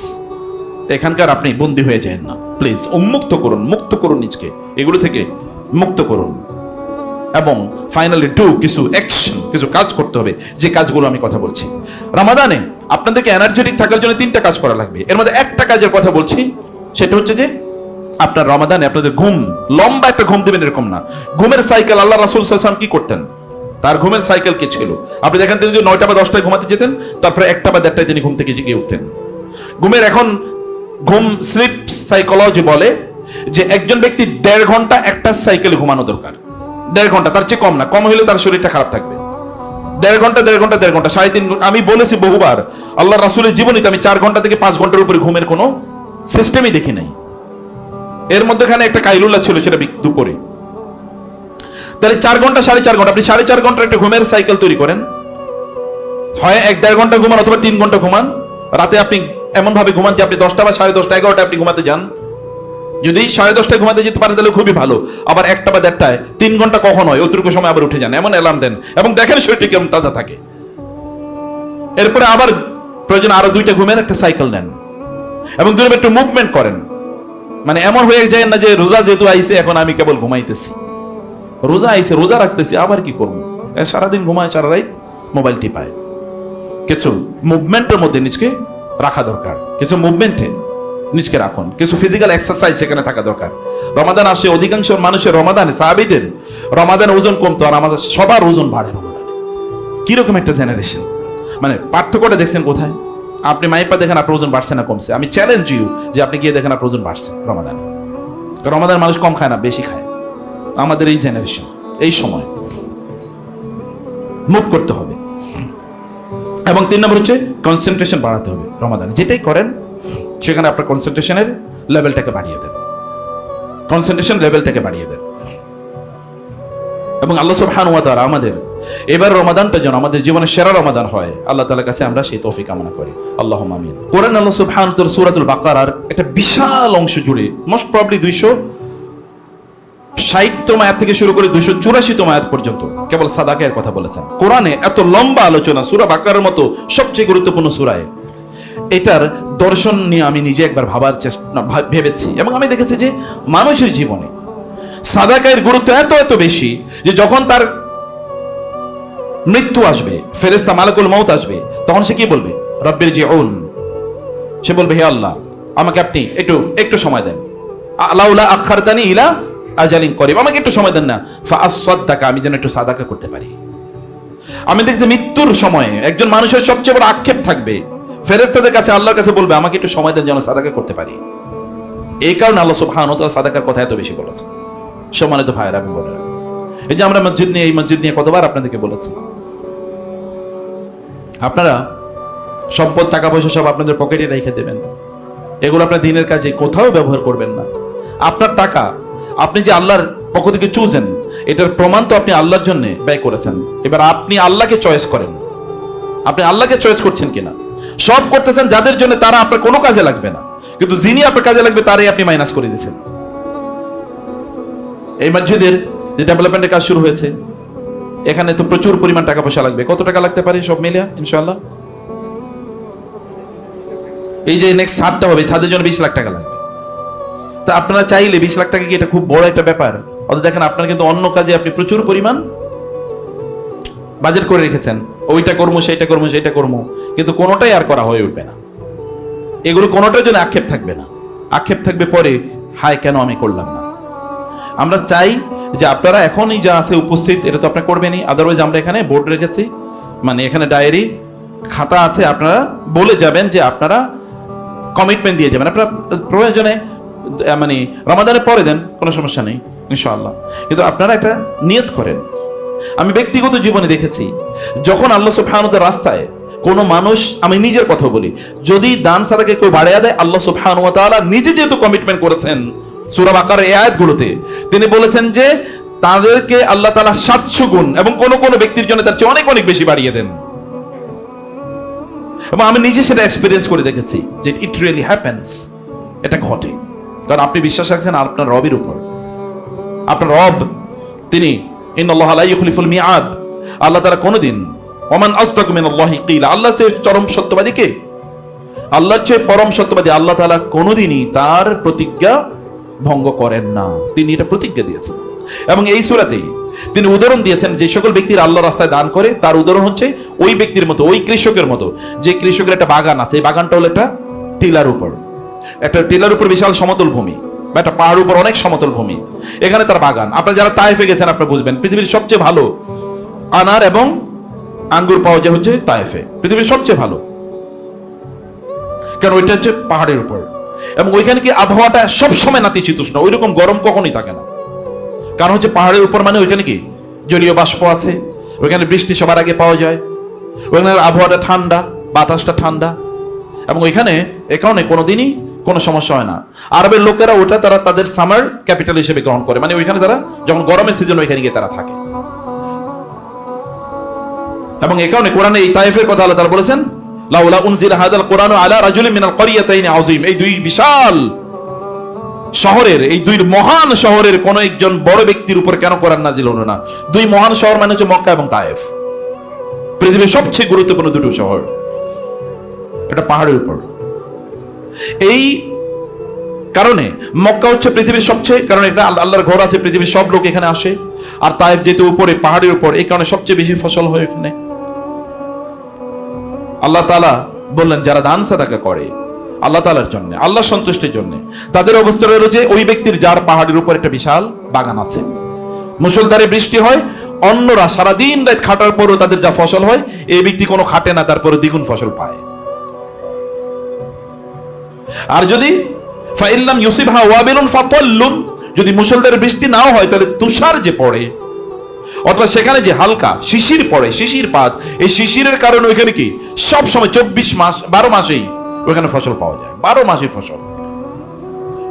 এখানকার আপনি বন্দী হয়ে যান না প্লিজ। উন্মুক্ত করুন, মুক্ত করুন নিজকে, এগুলো থেকে মুক্ত করুন। এবং ফাইনালি কিছু অ্যাকশন, কিছু কাজ করতে হবে, যে কাজগুলো আমি কথা বলছি। রমাদানে আপনাদেরকে এনার্জেটিক থাকার জন্য 3টা কাজ করা লাগবে। এর মধ্যে একটা কাজের কথা বলছি, সেটা হচ্ছে যে আপনার রমাদানে আপনাদের ঘুম, লম্বা একটা ঘুম দেবেন এরকম না। ঘুমের সাইকেল আল্লাহ রাসূল সাল্লাল্লাহু আলাইহি ওয়াসাল্লাম কি করতেন, তার ঘুমের সাইকেল কি ছিল? আপনি দেখেন তিনি যদি 9টা বা 10টায় ঘুমাতে যেতেন, তারপরে 1টা বা 1:30টায় তিনি ঘুম থেকে জেগে উঠতেন। ঘুমের এখন ঘুম স্লিপ সাইকোলজি বলে যে একজন ব্যক্তি 1.5 ঘন্টা একটা সাইকেলে ঘুমানো দরকার। 1.5 ঘন্টা, তার চেয়ে কম না। কম হলে তার শরীরটা খারাপ থাকবে। 1.5 ঘন্টা 3.5 ঘন্টা। আমি বলেছি বহুবার, আল্লাহ রাসূলের জীবনীতে আমি 4 ঘন্টা থেকে 5 ঘন্টার উপরে ঘুমের কোনো সিস্টেমই দেখি নাই। এর মধ্যেখানে একটা কাইলুল্লাহ ছিল, সেটা দুপুরে। তাহলে 4 ঘন্টা 4.5 ঘন্টা, আপনি 4.5 ঘন্টার একটা ঘুমের সাইকেল তৈরি করেন। হয় 1.5 ঘন্টা ঘুমান অথবা 3 ঘন্টা ঘুমান। রাতে আপনি এমন ভাবে ঘুমান যে আপনি 10টা বা 10:30 11টায় আপনি ঘুমাতে যান। যদি 10:30টায় ঘুমাতে যেতে পারেন তাহলে খুবই ভালো। আবার 1টা বা 1:30টায়, 3 ঘন্টা কখন হয় অতটুকু সময় আবার উঠে যান, এমন অ্যালার্ম দেন এবং দেখেন শরীরটা কেমন তাজা থাকে। এরপরে আবার প্রয়োজন আরো 2টা ঘুমের একটা সাইকেল নেন এবং দুটো একটু মুভমেন্ট করেন। মানে এমন হয়ে যায় না যে রোজা যেহেতু আইছে এখন আমি কেবল ঘুমাইতেছি। রোজা আইছে, রোজা রাখতেছি, আবার কি করবো? সারাদিন ঘুমায়, সারা রাত মোবাইল টিপায়। কিছু মুভমেন্টের মধ্যে নিজকে রাখা দরকার, কিছু মুভমেন্টে নিজকে রাখুন, কিছু ফিজিক্যাল এক্সারসাইজ সেখানে থাকা দরকার। রমাদান আসে, অধিকাংশ মানুষের রমাদানে, সাহাবীদের রমাদানে ওজন কমতো, আর আমাদের সবার ওজন বাড়ে রমাদানে। কিরকম একটা জেনারেশন! মানে পার্থক্যটা দেখছেন কোথায়? আপনি মাইপা দেখেন আপনার ওজন বাড়ছে না কমছে? আমি চ্যালেঞ্জ ইউ যে আপনি গিয়ে দেখেন আপনার ওজন বাড়ছে রমাদানে। রমাদান মানুষ কম খায় না, বেশি খায়। আমাদের এই জেনারেশন, এই সময় মুভ করতে হবে। এবং 3 নম্বর হচ্ছে কনসেন্ট্রেশন বাড়াতে হবে। রমাদানে যেটাই করেন সেখানে আপনার কনসেন্ট্রেশনের লেভেলটাকে বাড়িয়ে দেন, কনসেন্ট্রেশন লেভেলটাকে বাড়িয়ে দেন। এবং আল্লাহ সুবহানাহু ওয়া তাআলা আমাদের এবার রমাদানটা যেন আমাদের জীবনের সেরা রমাদান হয়, আল্লাহ তাআলার কাছে আমরা সেই তৌফিক কামনা করি। আল্লাহুম্মা আমিন। কোরআন আল্লাহ সুবহানাহু ওয়া তাআলা সূরাতুল বাকারার একটা বিশাল অংশ জুড়ে, মোস্ট প্রবাবলি 260তম আয়াত থেকে শুরু করে 284তম আয়াত পর্যন্ত কেবল সাদাকার কথা বলেছেন। কোরআনে এত লম্বা আলোচনা সূরা বাকারার মতো সবচেয়ে গুরুত্বপূর্ণ সূরায়, এটার দর্শন নিয়ে আমি নিজে একবার ভাবার চেষ্টা ভেবেছি এবং আমি দেখেছি যে মানুষের জীবনে সাদাকার গুরুত্ব এত এত বেশি যে যখন তার মৃত্যু আসবে, ফেরেশতা মালাকুল মউত আসবে, তখন সে কি বলবে? রব্বির জিউন। সে বলবে, হে আল্লাহ, আমাকে আপনি একটু সময় দেন। লাউলা আখারতানি ইলা আজালিন করিব, আমাকে একটু সময় দেন না, ফাআসাদদাকা, আমি যেন একটু সাদাকা করতে পারি। আমি দেখছি মৃত্যুর সময়ে একজন মানুষের সবচেয়ে বড় আক্ষেপ থাকবে, ফেরেশতাদের কাছে আল্লাহর কাছে বলবে, আমাকে একটু সময় দেন যেন সাদাকা করতে পারি। এই কারণে আল্লাহ সুবহানাহু ওয়া তাআলা সাদাকার কথা এত বেশি বলেছেন। সম্মানিত ভাইরা এবং বোনেরা, এই যে আমরা মসজিদ নিয়ে, এই মসজিদ নিয়ে কতবার আপনাদেরকে বলেছি, আপনারা সম্পদ টাকা পয়সা সব আপনাদের পকেটে রেখে দেবেন, এগুলো আপনার দিনের কাজে কোথাও ব্যবহার করবেন না। আপনার টাকা আপনি যে আল্লাহর পক্ষ থেকে চুজেন, এটার প্রমাণ তো আপনি আল্লাহর জন্য ব্যয় করেছেন। এবার আপনি আল্লাহকে চয়েস করেন, আপনি আল্লাহকে চয়েস করছেন কিনা। সব করতেছেন যাদের জন্য, তারা আপনার কোনো কাজে লাগবে না, কিন্তু যিনি আপনার কাজে লাগবে তারই আপনি মাইনাস করে দিয়েছেন। এই মসজিদের যে ডেভেলপমেন্টের কাজ শুরু হয়েছে, এখানে তো প্রচুর পরিমাণ টাকা পয়সা লাগবে। কত টাকা লাগতে পারে সব মিলিয়ে ইনশাআল্লাহ? এই যে নেক্সট ছাদটা হবে, ছাদের জন্য 20 লাখ টাকা লাগবে। তা আপনারা চাইলে 20 লাখ টাকা কি এটা খুব বড় একটা ব্যাপার? অথচ দেখেন আপনারা কিন্তু অন্য কাজে আপনি প্রচুর পরিমাণ বাজেট করে রেখেছেন, ওইটা করবো সেইটা করবো সেইটা করবো, কিন্তু কোনোটাই আর করা হয়ে উঠবে না। এগুলো কোনোটার জন্য আক্ষেপ থাকবে না, আক্ষেপ থাকবে পরে, হায় কেন আমি করলাম না। আমরা চাই যে আপনারা এখনই যা আছে উপস্থিত, এটা তো আপনারা করবেনই, আদারওয়াইজ আমরা এখানে বোর্ড রেখেছি, মানে এখানে ডায়েরি খাতা আছে, আপনারা বলে যাবেন যে আপনারা কমিটমেন্ট দিয়ে যাবেন। আপনারা প্রয়োজনে মানে রমাদানের পরে দেন, কোনো সমস্যা নেই ইনশাআল্লাহ, কিন্তু আপনারা একটা নিয়ত করেন। আমি ব্যক্তিগত জীবনে দেখেছি, যখন আল্লাহ সুবহানাহু ওয়া তাআলার রাস্তায় কোনো মানুষ, আমি নিজের কথা বলি, যদি দান সাদাকে কেউ বাড়িয়ে দেয়, আল্লাহ সুবহানাহু ওয়া তাআলা নিজে যেহেতু কমিটমেন্ট করেছেন সূরা বাকারার এই আয়াতগুলোতে, তিনি বলেছেন যে তাদেরকে আল্লাহ তাআলা 700 গুণ এবং কোন কোন ব্যক্তির জন্য তার চেয়ে অনেক অনেক বেশি বাড়িয়ে দেন। এবং আমি নিজে সেটা এক্সপেরিয়েন্স করে দেখেছি যে ইট রিয়েলি হ্যাপেন্স, এটা ঘটে। কারণ আপনি বিশ্বাস রাখছেন আপনার রবের উপর। আপনার রব তিনি ইন্নাল্লাহা লা ইউখলিফুল মিআদ, আল্লাহ তাআলা কোনদিন, ওমান আসদাকু মিনাল্লাহি কিলা, আল্লাহর চেয়ে চরম সত্যবাদী কে? আল্লাহর চেয়ে পরম সত্যবাদী আল্লাহ তাআলা কোনদিনই তার প্রতিজ্ঞা ভঙ্গ করেন না, তিনি এটা প্রতিজ্ঞা দিয়েছেন। এবং এই সূরাতেই তিনি উদাহরণ দিয়েছেন, যে সকল ব্যক্তির আল্লাহর রাস্তায় দান করে তার উদাহরণ হচ্ছে ওই ব্যক্তির মতো, ওই কৃষকের মতো, যে কৃষকের একটা বাগান আছে, এই বাগানটা হলো একটা টিলার উপর, একটা টিলার উপর বিশাল সমতল ভূমি বা একটা পাহাড়ের উপর অনেক সমতল ভূমি, এখানে তার বাগান। আপনারা যারা তায়েফে গেছেন আপনারা বুঝবেন, পৃথিবীর সবচেয়ে ভালো আনার এবং আঙ্গুর পাওয়া যায় হচ্ছে তায়েফে, পৃথিবীর সবচেয়ে ভালো, কারণ ওইটা হচ্ছে পাহাড়ের উপর। এবং ওইখানে কি আবহাওয়াটা সবসময় নাতিশীতোষ্ণ, ওইরকম গরম কখনোই থাকে না, কারণ হচ্ছে পাহাড়ের উপর মানে ওইখানে কি জলীয় বাষ্প আছে, ওইখানে বৃষ্টি সবার আগে পাওয়া যায়, ওইখানে আবহাওয়াটা ঠান্ডা, বাতাসটা ঠান্ডা, এবং ওইখানে এ কারণে কোনোদিনই কোনো সমস্যা হয় না। আরবের লোকেরা ওটা তারা তাদের সামার ক্যাপিটাল হিসেবে গ্রহণ করে, মানে ওইখানে তারা যখন গরমের সিজন ওইখানে গিয়ে তারা থাকে। এবং এ কারণে কোরআনে এই তায়েফের কথা আল্লাহ তাআলা বলেছেন, লাউলা উনজিলা হাযাল কুরআনু আলা রাজুলিন মিনাল ক্বরিয়াতাইনি আযীম, এই দুই বিশাল শহরের, এই দুই মহান শহরের কোন একজন বড় ব্যক্তির উপর কেন কোরআন নাজিল হলো না? দুই মহান শহর মানে হচ্ছে মক্কা এবং তায়েফ, পৃথিবীর সবচেয়ে গুরুত্বপূর্ণ দুটো শহর, এটা পাহাড়ের উপর। এই কারণে মক্কা হচ্ছে পৃথিবীর সবচেয়ে, কারণ এটা আল্লাহর ঘর আছে, পৃথিবীর সব লোক এখানে আসে। আর তায়েফ যেহেতু উপরে পাহাড়ের উপর, এই কারণে সবচেয়ে বেশি ফসল হয় এখানে। আল্লাহ তাআলা বললেন যারা দান সাদাকা করে আল্লাহ তাআলার জন্য, আল্লাহ সন্তুষ্টির জন্য, তাদের অবস্থা হলো যে ওই ব্যক্তির যার পাহাড়ের উপর একটা বিশাল বাগান আছে, মুষলধারে বৃষ্টি হয়, অন্যরা সারাদিন রাত খাটার পরও তাদের যা ফসল হয়, এই ব্যক্তি কোনো খাটে না, তারপরে দ্বিগুণ ফসল পায়। আর যদি ফাইল্লাম ইউসিবহা ওয়াবিলুন ফাতাল্লুন, যদি মুষলধারে বৃষ্টি নাও হয়, তাহলে তুষার যে পড়ে, অথবা সেখানে যে হালকা শিশির পড়ে, শিশির পাত, এই শিশিরের কারণে ওইখানে কি সব সময় 24 মাস 12 মাসেই ওইখানে ফসল পাওয়া যায়, 12 মাসই ফসল,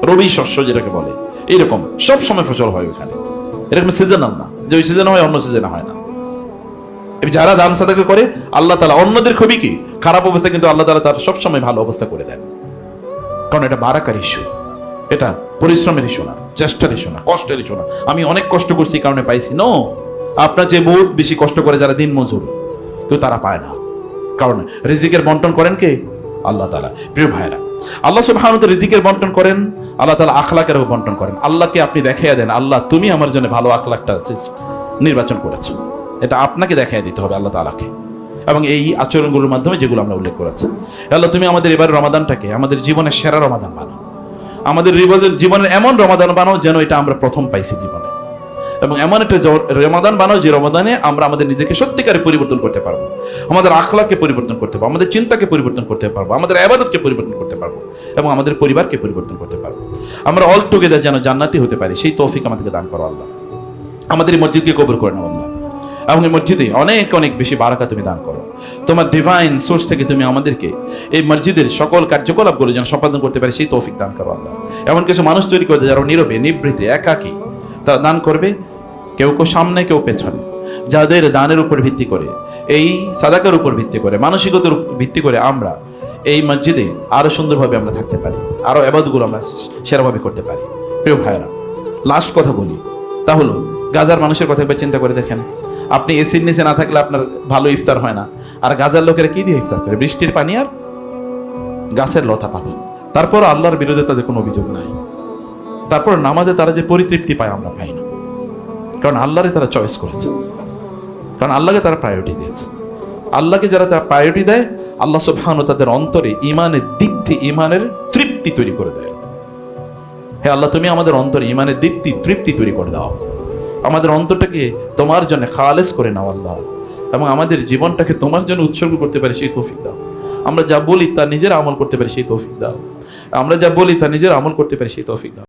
রবি শস্য যেটাকে বলে, এইরকম সব সময় ফসল হয় ওইখানে। এরকম সিজনাল না যে ওই সিজনে হয় অন্য সিজনে হয় না। যারা দান সাদাকা করে আল্লাহ তাআলা অন্যদের খুবই কি খারাপ অবস্থা, কিন্তু আল্লাহ তাআলা তার সবসময় ভালো অবস্থা করে দেন, কারণ এটা বারাকার ইস্যু, এটা পরিশ্রমের ইস্যু না, চেষ্টার ইস্যু না, কষ্টের ইস্যু না। আমি অনেক কষ্ট করছি কারণে পাইছি, নো, আপনার যে বহুত বেশি কষ্ট করে যারা দিন মজুর, কেউ তারা পায় না, কারণ রিজিকের বন্টন করেন কে? আল্লাহ তাআলা। প্রিয় ভাইরা, আল্লাহ সুবহানাহু ওয়া তাআলা রিজিকের বন্টন করেন, আল্লাহ তাআলা আখলাকেরও বন্টন করেন। আল্লাহকে আপনি দেখাইয়া দেন, আল্লাহ তুমি আমার জন্য ভালো আখলাকটা নির্বাচন করেছো, এটা আপনাকে দেখাইয়া দিতে হবে আল্লাহ তাআলাকে, এবং এই আচরণগুলোর মাধ্যমে যেগুলো আমরা উল্লেখ করেছি। আল্লাহ তুমি আমাদের এবার রমাদানটাকে আমাদের জীবনের সেরা রমাদান বানাও, আমাদের জীবনের এমন রমাদান বানাও যেন এটা আমরা প্রথম পাইছি জীবনে, এবং এমন একটা রমাদান বানাও যে রমাদানে আমরা আমাদের নিজেকে সত্যিকারে পরিবর্তন করতে পারবো, আমাদের আখলাককে পরিবর্তন করতে পারবো, আমাদের চিন্তাকে পরিবর্তন করতে পারবো, আমাদের ইবাদতকে পরিবর্তন করতে পারবো, এবং আমাদের পরিবারকে পরিবর্তন করতে পারবো। আমরা অল টুগেদার যেন জান্নাতি হতে পারি, সেই তৌফিক আমাদেরকে দান করো আল্লাহ। আমাদের এই মসজিদকে কবুল করে নাও আল্লাহ, এবং এই মসজিদে অনেক অনেক বেশি বারাকা তুমি দান করো। তোমার ডিভাইন সোর্স থেকে তুমি আমাদেরকে এই মসজিদের সকল কার্যকলাপগুলো যেন সম্পাদন করতে পারে সেই তৌফিক দান করো আল্লাহ। এমন কিছু মানুষ তৈরি করে যারা নীরবে নিবৃতে একাকী, তারা দান করবে, কেউ কেউ সামনে কেউ পেছনে, যাদের দানের উপর ভিত্তি করে, এই সাদাকার উপর ভিত্তি করে, মানসিকতার উপর ভিত্তি করে আমরা এই মসজিদে আরো সুন্দরভাবে আমরা থাকতে পারি, আরো ইবাদতগুলো আমরা সেরাভাবে করতে পারি। প্রিয় ভাইরা, লাস্ট কথা বলি, তা হলো গাজার মানুষের কথা একবার চিন্তা করে দেখেন। আপনি এসির নিচে না থাকলে আপনার ভালো ইফতার হয় না, আর গাজার লোকেরা কি দিয়ে ইফতার করে? বৃষ্টির পানি আর গাছের লতা পাতা। তারপর আল্লাহর বিরুদ্ধে তাদের কোনো অভিযোগ নাই, তারপর নামাজে তারা যে পরিতৃপ্তি পায় আমরা পাই না, কারণ আল্লাহরে তারা চয়েস করেছে, কারণ আল্লাহকে তারা প্রায়োরিটি দিয়েছে। আল্লাহকে যারা তারা প্রায়োরিটি দেয়, আল্লাহ সুবহানাহু তাদের অন্তরে ইমানের দীপ্তি, ইমানের তৃপ্তি তৈরি করে দেয়। হে আল্লাহ, তুমি আমাদের অন্তরে ইমানের দীপ্তি তৃপ্তি তৈরি করে দাও, আমাদের অন্তরটাকে তোমার জন্য খালেস করে নাও আল্লাহ, এবং আমাদের জীবনটাকে তোমার জন্য উৎসর্গ করতে পারি সেই তৌফিক দাও। আমরা যা বলি তা নিজের আমল করতে পারি সেই তৌফিক দাও, আমরা যা বলি তা নিজের আমল করতে পারি সেই তৌফিক দাও।